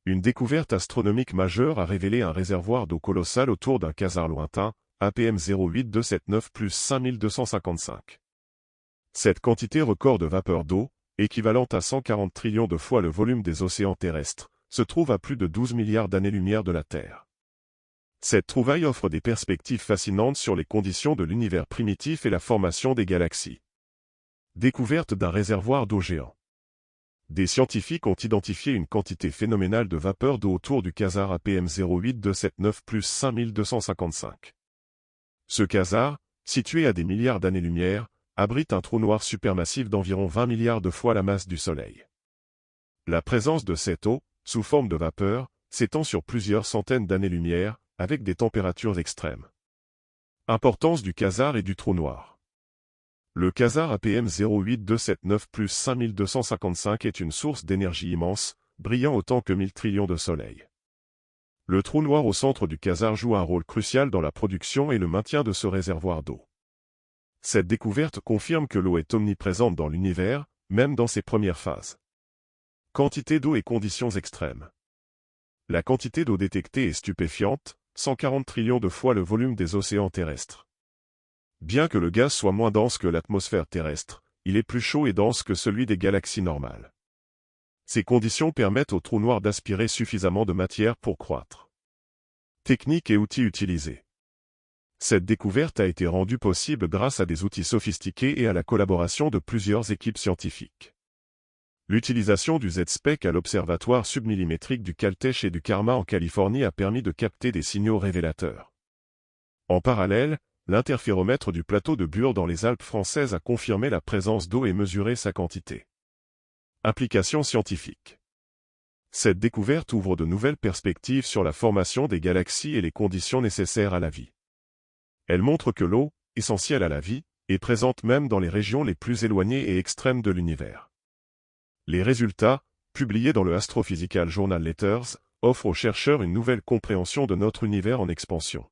Une découverte astronomique majeure a révélé un réservoir d'eau colossal autour d'un quasar lointain, APM 08279 plus 5255. Cette quantité record de vapeur d'eau, équivalente à 140 trillions de fois le volume des océans terrestres, se trouve à plus de 12 milliards d'années-lumière de la Terre. Cette trouvaille offre des perspectives fascinantes sur les conditions de l'univers primitif et la formation des galaxies. Découverte d'un réservoir d'eau géant. Des scientifiques ont identifié une quantité phénoménale de vapeur d'eau autour du quasar APM 08279 plus 5255. Ce quasar, situé à des milliards d'années-lumière, abrite un trou noir supermassif d'environ 20 milliards de fois la masse du Soleil. La présence de cette eau, sous forme de vapeur, s'étend sur plusieurs centaines d'années-lumière, avec des températures extrêmes. Importance du quasar et du trou noir. Le quasar APM 08279 plus 5255 est une source d'énergie immense, brillant autant que 1000 trillions de soleils. Le trou noir au centre du quasar joue un rôle crucial dans la production et le maintien de ce réservoir d'eau. Cette découverte confirme que l'eau est omniprésente dans l'univers, même dans ses premières phases. Quantité d'eau et conditions extrêmes. La quantité d'eau détectée est stupéfiante, 140 trillions de fois le volume des océans terrestres. Bien que le gaz soit moins dense que l'atmosphère terrestre, il est plus chaud et dense que celui des galaxies normales. Ces conditions permettent au trou noir d'aspirer suffisamment de matière pour croître. Techniques et outils utilisés. Cette découverte a été rendue possible grâce à des outils sophistiqués et à la collaboration de plusieurs équipes scientifiques. L'utilisation du Z-Spec à l'observatoire submillimétrique du Caltech et du CARMA en Californie a permis de capter des signaux révélateurs. En parallèle, l'interféromètre du plateau de Bure dans les Alpes françaises a confirmé la présence d'eau et mesuré sa quantité. Applications scientifiques. Cette découverte ouvre de nouvelles perspectives sur la formation des galaxies et les conditions nécessaires à la vie. Elle montre que l'eau, essentielle à la vie, est présente même dans les régions les plus éloignées et extrêmes de l'univers. Les résultats, publiés dans le Astrophysical Journal Letters, offrent aux chercheurs une nouvelle compréhension de notre univers en expansion.